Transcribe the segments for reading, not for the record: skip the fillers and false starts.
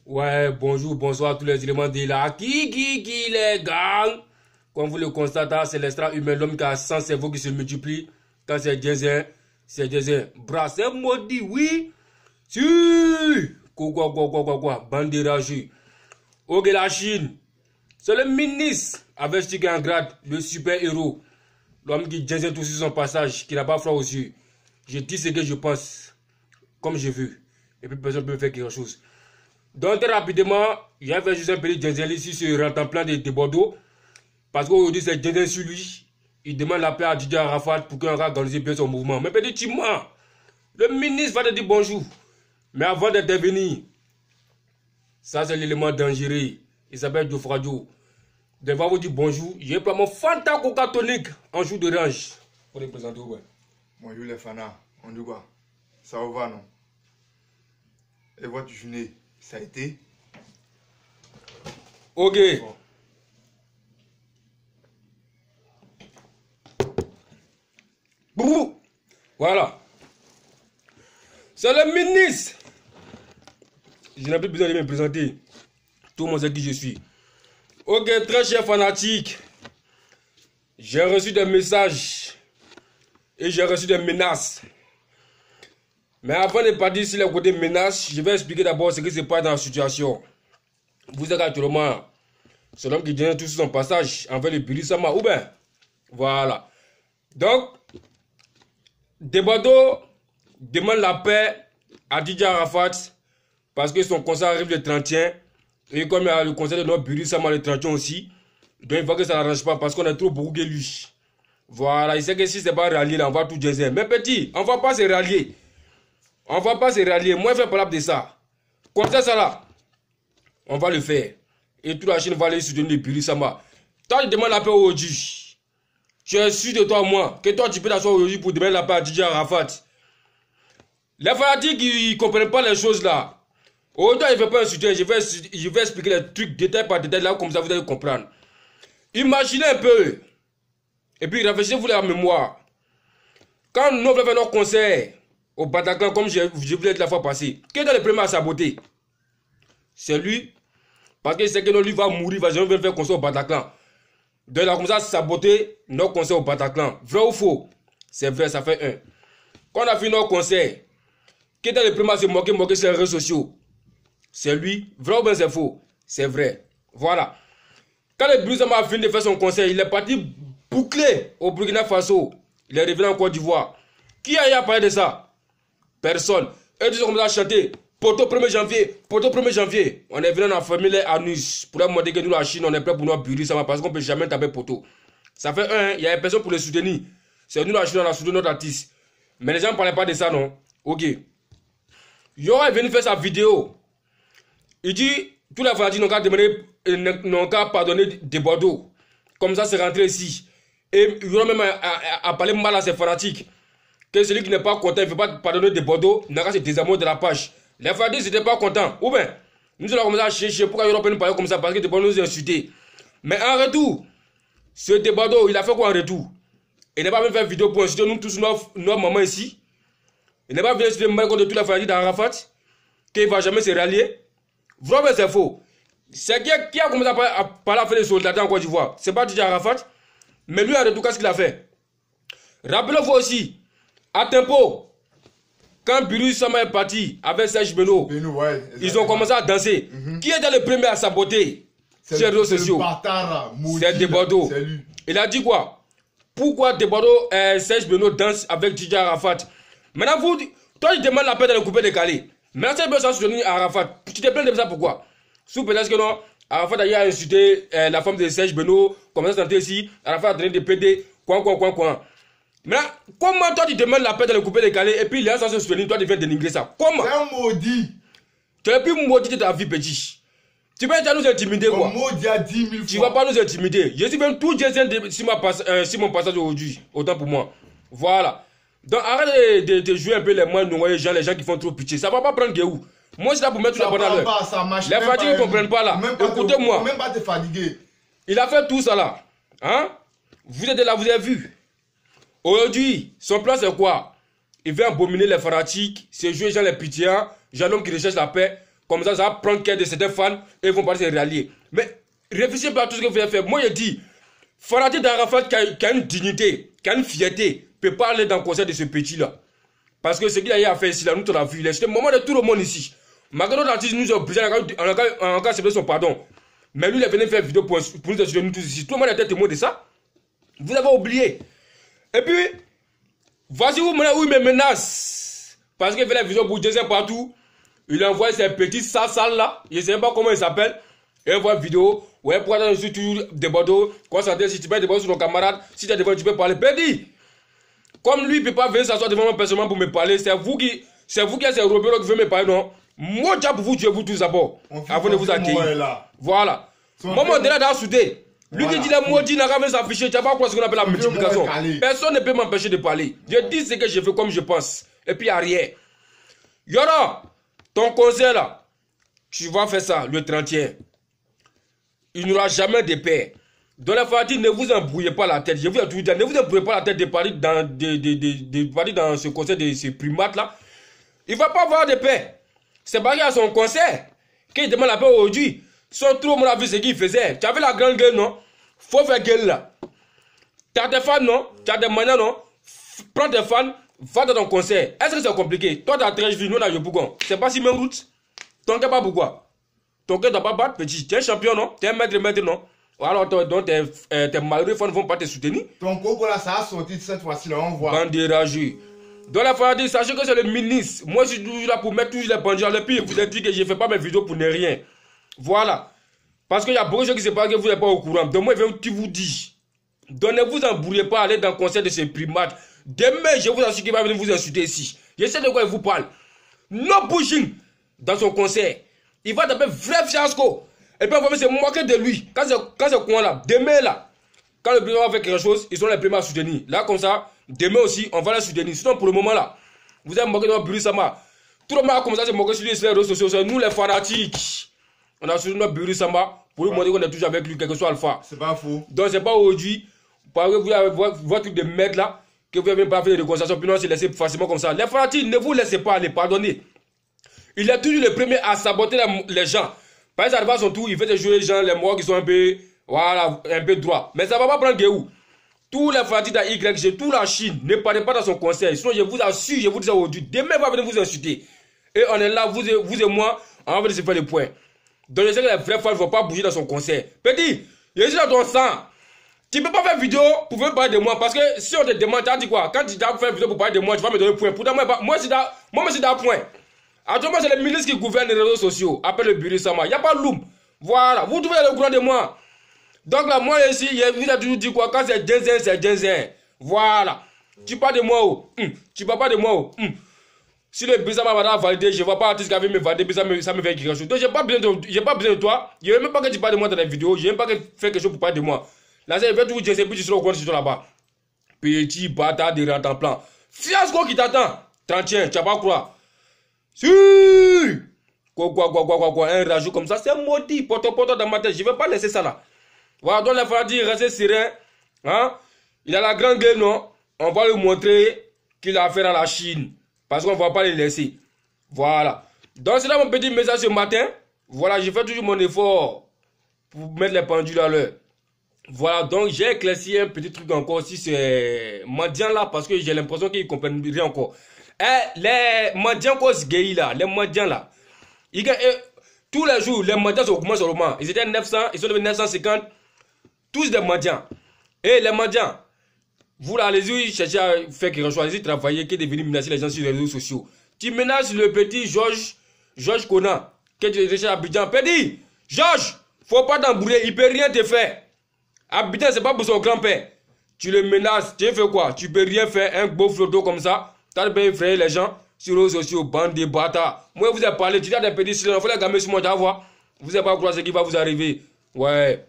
Ouais, bonjour, bonsoir à tous les éléments de la qui les gang. Comme vous le constatez, c'est l'extra-humain, l'homme qui a 100 cerveaux qui se multiplient. Quand c'est Djezin, c'est Djezin. Bras, c'est maudit, oui. Si. Quoi, bande de rageux. Ok, la Chine. C'est le ministre avec stické en grade, le super-héros. L'homme qui Djezin tout sur son passage, qui n'a pas froid aux yeux. Je dis ce que je pense, comme je veux. Et puis personne ne peut faire quelque chose. Donc très rapidement, il y avait juste un petit Djezin ici sur rentre en plein de Bordeaux. Parce qu'aujourd'hui c'est Djezin sur lui. Il demande la paix à Didier Arafat pour qu'on organise bien son mouvement. Mais petit Timon, le ministre va te dire bonjour. Mais avant d'intervenir, ça c'est l'élément dangereux. Il s'appelle Diofradio. Je vais vous dire bonjour. J'ai pris mon Fanta Coca tonique en jour de range. Pour les présenter, ouais. Bonjour les fans, on dit quoi? Ça va non? Et votre journée, ça a été? Ok. Bon. Voilà. C'est le ministre. Je n'ai plus besoin de me présenter. Tout le monde sait qui je suis. Ok, très cher fanatique. J'ai reçu des messages. Et j'ai reçu des menaces. Mais avant de partir sur le côté menaces, je vais expliquer d'abord ce qui se passe dans la situation. Vous êtes actuellement, c'est l'homme qui vient tout sur son passage envers le Biri Sama, ou bien, voilà. Donc, Debado demande la paix à Didier Arafat parce que son concert arrive le 31 et comme il y a le concert de notre Biri Sama le 31 aussi, donc il voit que ça n'arrange pas parce qu'on a trop beaucoup de lui. Voilà, il sait que si c'est pas rallié, là, on va tout Djezin. Mais petit, on va pas se rallier. On va pas se rallier. Moi, je fais pas de ça. Comme ça là, on va le faire. Et toute la Chine va aller soutenir le Biri Sama. Toi, tu demandes la paix aujourd'hui. Je suis de toi, moi, que toi, tu peux t'asseoir aujourd'hui pour demander la paix à Didier Arafat. Les fanatiques, ils ne comprennent pas les choses là. Aujourd'hui, il ne fait pas insulter. Je vais expliquer les trucs détail par détail là, comme ça vous allez comprendre. Imaginez un peu. Et puis réfléchissez-vous la mémoire. Quand nous avons fait notre concert au Bataclan, comme je voulais être la fois passée, qui est le premier à saboter? C'est lui. Parce qu'il sait que lui va mourir, il va jamais faire concert au Bataclan. Donc il a commencé à saboter notre concert au Bataclan. Vrai ou faux? C'est vrai, ça fait un. Quand on a fait notre concert, qui est le premier à se moquer sur les réseaux sociaux? C'est lui. Vrai ou bien c'est faux? C'est vrai. Voilà. Quand le Biri Sama a fini de faire son concert, il est parti boucler au Burkina Faso. Il est revenu en Côte d'Ivoire. Qui a parlé de ça? Personne. Et ils ont commencé à chanter Poto 1er janvier, Poto 1er janvier. On est venu en famille les anus pour leur montrer que nous, la Chine, on est prêt pour nous Biri Sama parce qu'on ne peut jamais taper Poto. Ça fait un, il y a personne pour les soutenir. C'est nous, la Chine, on a soutenu notre artiste. Mais les gens ne parlaient pas de ça, non? Ok. Yo est venu faire sa vidéo. Il dit, tous les fanatiques n'ont qu'à pardonner des Bordeaux. Comme ça, c'est rentré ici. Et il y aura même à parler mal à ses fanatiques. Que celui qui n'est pas content, il ne veut pas pardonner des Bordeaux, n'a qu'à se désamour de la page. Les fanatiques n'étaient pas contents. Ou bien, nous allons commencer à chercher pourquoi il y aura nous parler comme ça, parce que des Bordeaux nous insulter. Mais en retour, ce Bordeaux, il a fait quoi en retour? Il n'est pas venu faire une vidéo pour insulter nous tous, nos mamans ici. Il n'est pas venu insulter le contre tous les fanatiques d'Arafat, qu'il ne va jamais se rallier. Vraiment, c'est faux. C'est qui a commencé à parler à faire des soldats en Côte d'Ivoire? C'est pas Didier Arafat. Mais lui, en retour, qu'est-ce qu'il a fait? Rappelez-vous aussi, à Tempo, quand Biri Sama est parti avec Serge Beno, ils ont commencé à danser. Qui était le premier à saboter sur les réseaux sociaux? C'est Debado. Il a dit quoi? Pourquoi Debado et Serge Beno dansent avec Didier Arafat? Maintenant, toi, tu demandes la paix dans le coupé décalé. Maintenant, Serge Beno s'en soutenir à Arafat. Tu te plains de ça pourquoi? Sous peut-être que non, Arafat a insulté la femme de Serge Beno, comme ça s'entend ici, Arafat a donné des PD, quoi. Mais comment toi tu demandes la paix dans le coupé décalé et puis les gens se soutenir, toi tu viens dénigrer ça? Comment? C'est un maudit. Tu es plus maudit de ta vie, petit. Tu vas nous intimider quoi? Maudit à 10 000 fois. Tu vas pas nous intimider. Je suis même tout Djezin sur mon passage aujourd'hui, autant pour moi. Voilà. Donc arrête de jouer un peu les moins noyés, les gens qui font trop pitié. Ça va pas prendre où? Moi, je suis là pour mettre tout le monde à l'heure. Les fatigués ne comprennent pas là. Écoutez-moi. Même pas te fatiguer. Il a fait tout ça là. Hein? Vous êtes là, vous avez vu. Aujourd'hui, son plan c'est quoi? Il veut abominer les fanatiques, c'est jouer Jean les pitiés, Jean l'homme qui recherche la paix, Comme ça va prendre care de certains fans et ils vont partir se rallier. Mais réfléchissez pas à tout ce que vous allez faire. Moi, je dis, Faraté d'Arafat qui a une dignité, qui a une fierté, peut pas aller dans le concert de ce petit-là. Parce que ce qu'il a eu à faire ici, là, nous, on a vu. C'est le moment de tout le monde ici. Malgré notre artiste, nous avons obligé en accepté son pardon. Mais lui, il est venu faire une vidéo pour nous assurer, nous tous ici. Tout le monde était témoin de ça. Vous avez oublié. Et puis, voici où il me menace. Parce qu'il fait la vidéo pour Jason partout. Il envoie ses petits sales là. Je ne sais même pas comment il s'appelle. Et il voit une vidéo. Ouais, pourquoi tu es toujours des bordeaux. Concentré, si tu peux déborder sur ton camarade. Si tu as des bordeaux, tu peux parler. Pédi. Comme lui, il ne peut pas venir s'asseoir devant moi personnellement pour me parler. C'est vous qui êtes ces Robert qui veut me parler, non? Moi, j'ai pour vous tuer vous tous d'abord. Avant de vous accueillir. Voilà. Maman, déjà dans soudé. Lui qui dit les mots, il n'a qu'à venir s'afficher. Tu n'as pas quoi ce qu'on appelle la multiplication. Personne ne peut m'empêcher de parler. Je dis ce que je fais comme je pense. Et puis, arrière. Yora, ton conseil là, tu vas faire ça le 31. Il n'y aura jamais de paix. Dans la fatigue, ne vous embrouillez pas la tête. Je vous ai toujours dit, ne vous embrouillez pas la tête de parler dans ce conseil de ces primates là. Il ne va pas avoir de paix. C'est pas à son concert qu'il demande la paix aujourd'hui. Sans trop, mon avis, ce qu'il faisait. Tu avais la grande gueule, non? Faut faire gueule là. Tu as des fans, non? Tu as des manières, non? Prends tes fans, va dans ton concert. Est-ce que c'est compliqué? Toi, tu as 13 vies, nous, on a Yopougon. C'est pas si même route. Ton cœur, pas pourquoi? Ton cœur, tu pas battre, petit. Tu es un champion, non? Tu es un maître, non? Ou alors, tes malheureux fans ne vont pas te soutenir. Ton coco là, ça a sorti cette fois-ci, là, on voit. Bande de rageux. Dans la famille, sachez que c'est le ministre. Moi, je suis toujours là pour mettre toujours les bandits. Le pire, vous avez dit que je ne fais pas mes vidéos pour ne rien. Voilà. Parce qu'il y a beaucoup de choses qui se passent que vous n'êtes pas au courant. Donc, moi, je vais vous dire. Donnez-vous embrouillez pas à aller dans le concert de ces primates. Demain, je vous assure qu'il va venir vous insulter ici. Je sais de quoi il vous parle. No pushing dans son concert. Il va taper vrai fiasco. Et puis, on va se moquer de lui. Quand c'est coin là, demain là, quand le président va faire quelque chose, ils sont les premiers à soutenir. Là, comme ça, demain aussi, on va les soutenir. Sinon, pour le moment là, vous avez moqué de notre Buri Sama. Tout le monde a commencé à se moquer sur les réseaux sociaux. C'est nous les fanatiques. On a soutenu notre Buri Sama pour lui montrer qu'on est toujours avec lui, quel que soit Alpha. C'est pas faux. Donc, c'est pas aujourd'hui, parce que vous avez votre truc de merde là, que vous n'avez pas fait de négociation, puis non, c'est laissé facilement comme ça. Les fanatiques, ne vous laissez pas aller, pardonnez. Il est toujours le premier à saboter les gens. Par exemple, à son tour, il fait jouer les gens, les morts qui sont un peu, voilà, un peu droits. Mais ça ne va pas prendre Guéhou. Tous les fanatiques d'YG, toute la Chine, ne parlez pas dans son conseil. Sinon, je vous assure, je vous dis aujourd'hui, demain, il va venir vous insulter. Et on est là, vous et moi, on va venir se faire le point. Donc, je sais que les vrais fans ne vont pas bouger dans son conseil. Petit, je suis dans ton sang. Tu ne peux pas faire vidéo pour venir parler de moi. Parce que si on te demande, tu as dit quoi? Quand tu dois faire vidéo pour parler de moi, tu vas me donner le point. Pourtant, moi, c'est dans point. Actuellement, c'est le ministre qui gouverne les réseaux sociaux. Appelle le Buri Sama. Il n'y a pas l'oum. Voilà. Vous devez être au courant de moi. Donc là, moi ici, vous avez toujours dit quoi? Quand c'est Jensen, c'est Jensen. Voilà. Tu parles de moi où? Tu parles pas de moi où? Si le Buri Sama va valider, je ne vois pas l'artiste qui avait me valider, ça me fait quelque chose. Donc, je n'ai pas besoin de toi. Je ne veux même pas que tu parles de moi dans les vidéos. Je ne veux même pas que tu fasses quelque chose pour parler de moi. Là, je vais toujours dire, puis tu seras au courant, tu seras là-bas. Petit bâtard de rentre en plan. Fiasco qui t'attend. T'en tiens, tu vas pas croire. Si! Quoi, un rajout comme ça, c'est maudit, poto dans ma tête. Je ne vais pas laisser ça là. Voilà, donc il faut dire, restez serein. Hein? Il a la grande gueule, non? On va lui montrer qu'il a affaire à la Chine. Parce qu'on ne va pas les laisser. Voilà. Donc c'est là mon petit message ce matin. Voilà, je fais toujours mon effort pour mettre les pendules à l'heure. Voilà, donc j'ai éclairci un petit truc encore si c'est mendiant là, parce que j'ai l'impression qu'ils ne comprennent rien encore. Les mendiants gay là, les mendiants là, tous les jours, les mendiants sont augmentés sur le moment. Ils étaient 900, ils sont devenus 950, tous des mendiants. Et les mendiants, vous là, allez-y chercher à faire quelque chose, allez-y travailler, qui est devenu menacer les gens sur les réseaux sociaux. Tu menaces le petit Georges Conan, qui est recherché à Abidjan. Petit, Georges, faut pas t'embrouiller, il peut rien te faire. Abidjan, c'est pas pour son grand-père. Tu le menaces, tu fais quoi? Tu peux rien faire, un beau photo comme ça. Tu as bien effrayé les gens sur les réseaux sociaux, bande de bâtards. Moi, vous avez parlé, tu as des petits silences, il faut les gamins sur moi, tu vas voir. Vous n'avez pas croire ce qui va vous arriver. Ouais.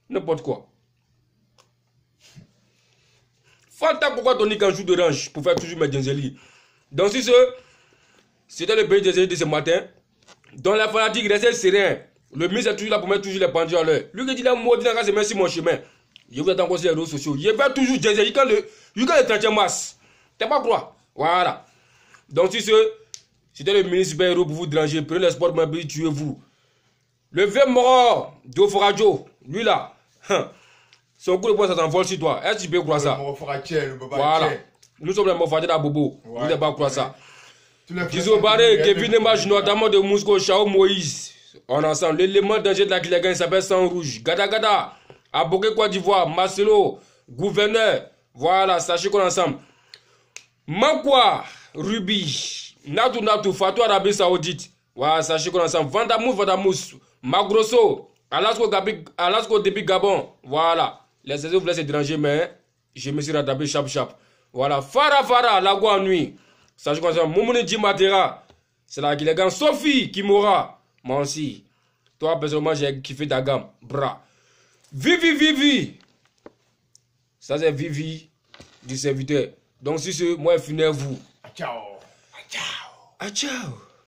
N'importe quoi. Fanta, pourquoi Tony quand joue d'orange pour faire toujours mes Djenzeli? Donc, si c'était le pays de ce matin, dans la fanatique, restez serein. Le ministre est toujours là pour mettre toujours les pendules à l'heure. Lui qui dit là, moi, dit là, c'est même sur mon chemin. Je vous attends encore sur les réseaux sociaux. Je vais toujours Djenzeli quand le 30e mars. T'es pas quoi? Voilà. Donc, si C'était le ministre Bayrou pour vous déranger. Prenez les sports mobile, tuez-vous. Le vieux mort d'Oforadio, lui là, son coup de poing, ça s'envole sur toi. Est-ce que tu peux croire ça? Voilà. Nous sommes les Mofadé d'Abobo. Vous ne pouvez pas croire ça. Gizo Baré, Kevin Emage, notamment de Mousko, Chao Moïse. On ensemble. L'élément danger de la Kilagan s'appelle Sang Rouge. Gada Gada, Aboké Côte d'Ivoire, Marcelo, gouverneur. Voilà, sachez qu'on est ensemble. Makwa, Ruby, Natu, Fatou Arabie Saoudite. Voilà, sachez qu'on est ensemble. Vandamous, Magrosso, Alasko depuis Gabon. Voilà. Les saisons voulaient se déranger, mais je me suis rattrapé chap. Voilà. Farah, Lago en nuit. Sachez qu'on est ensemble. Moumouni Djimatera. C'est la Kilagan. Sophie Kimura. Moi aussi. Toi, personnellement, j'ai kiffé ta gamme. Bra. Vivi. Ça, c'est Vivi du serviteur. Donc, si c'est moi, finissez vous. Ciao. Ciao.